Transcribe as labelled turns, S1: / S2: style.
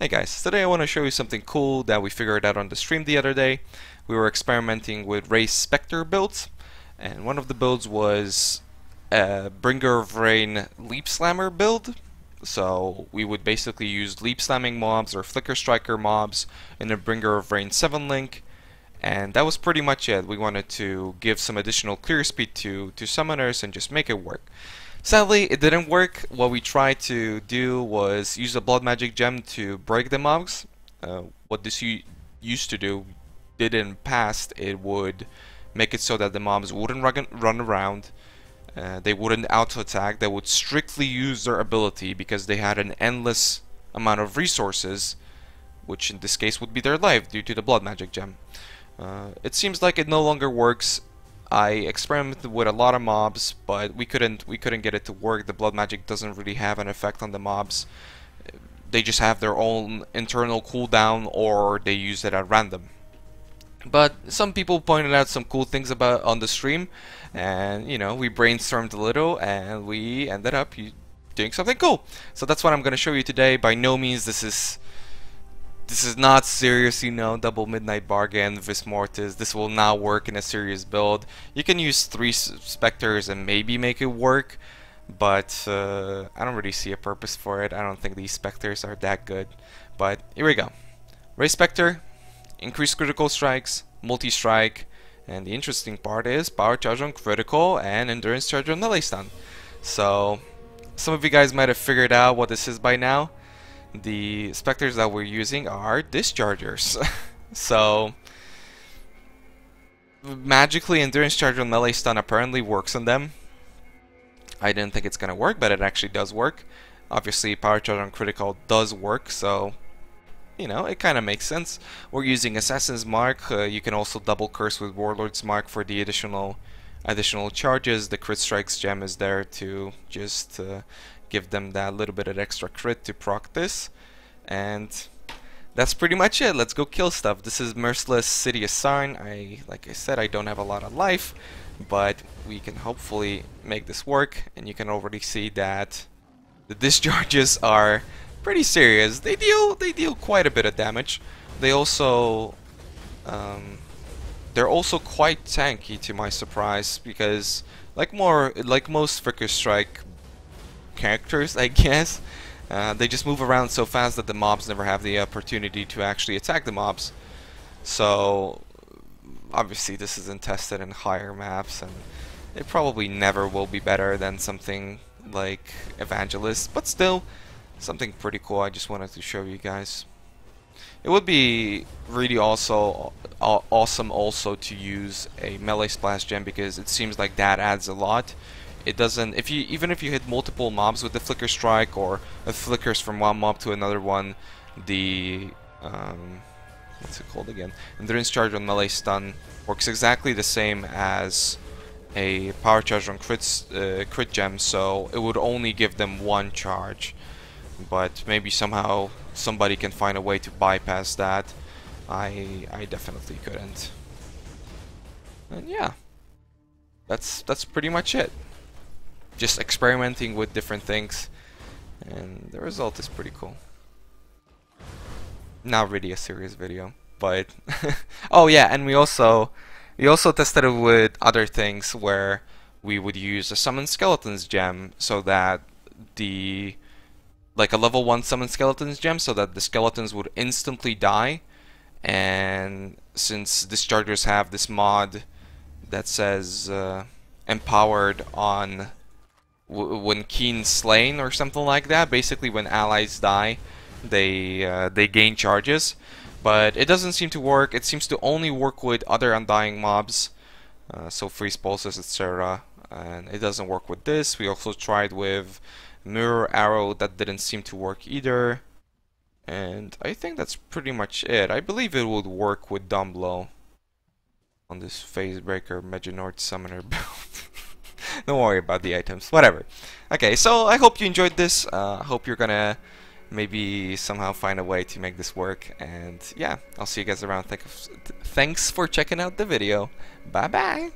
S1: Hey guys, today I want to show you something cool that we figured out on the stream the other day. We were experimenting with race spectre builds, and one of the builds was a Bringer of Rain Leap Slammer build. So we would basically use Leap Slamming mobs or Flicker Striker mobs in a Bringer of Rain 7 link, and that was pretty much it. We wanted to give some additional clear speed to summoners and just make it work. Sadly, it didn't work. What we tried to do was use a blood magic gem to break the mobs. What this used to do did in past, it would make it so that the mobs wouldn't run around. They wouldn't auto attack. They would strictly use their ability because they had an endless amount of resources, which in this case would be their life due to the blood magic gem. It seems like it no longer works. I experimented with a lot of mobs, but we couldn't get it to work. The blood magic doesn't really have an effect on the mobs. They just have their own internal cooldown, or they use it at random. But some people pointed out some cool things about on the stream, and you know, we brainstormed a little, and we ended up doing something cool. So that's what I'm going to show you today. By no means this is not serious, you know, double midnight bargain, vis mortis. This will not work in a serious build. You can use 3 specters and maybe make it work, but I don't really see a purpose for it. I don't think these specters are that good. But here we go. Raise specter, increase critical strikes, multi-strike, and the interesting part is power charge on critical and endurance charge on melee stun. So some of you guys might have figured out what this is by now. The specters that we're using are dischargers. So magically endurance charge on melee stun apparently works on them. I didn't think it's gonna work, but it actually does work. Obviously power charge on critical does work, so you know, it kind of makes sense. We're using Assassin's Mark. You can also double curse with Warlord's Mark for the additional charges. The crit strikes gem is there to just give them that little bit of extra crit to proc this, and that's pretty much it. Let's go kill stuff. This is Merciless City Assign. Like I said, I don't have a lot of life, but we can hopefully make this work, and you can already see that the discharges are pretty serious. They deal quite a bit of damage. They also they're also quite tanky to my surprise, because like most Flicker Strike characters, I guess, they just move around so fast that the mobs never have the opportunity to actually attack the mobs. So obviously this isn't tested in higher maps, and it probably never will be better than something like Evangelist, but still something pretty cool. I just wanted to show you guys. It would be really awesome also to use a melee splash gem, because it seems like that adds a lot. It doesn't, even if you hit multiple mobs with the flicker strike, or it flickers from one mob to another one, the what's it called again? Endurance charge on melee stun works exactly the same as a power charge on crit gem, so it would only give them 1 charge. But maybe somehow somebody can find a way to bypass that. I definitely couldn't. And yeah, that's pretty much it. Just experimenting with different things, and the result is pretty cool. Not really a serious video, but oh yeah, and we also tested it with other things, where we would use a summon skeletons gem, so that like a level 1 summon skeletons gem, so that the skeletons would instantly die. And since dischargers have this mod that says empowered on when Keen slain or something like that, basically when allies die, they gain charges. But it doesn't seem to work. It seems to only work with other undying mobs, so freeze pulses, etc. And it doesn't work with this. We also tried with mirror arrow. That didn't seem to work either. And I think that's pretty much it. I believe it would work with Dumblow on this Phase Breaker Meginord Summoner build. Don't worry about the items, whatever. Okay, so I hope you enjoyed this. Hope you're gonna maybe somehow find a way to make this work. And yeah, I'll see you guys around. Thanks for checking out the video. Bye bye.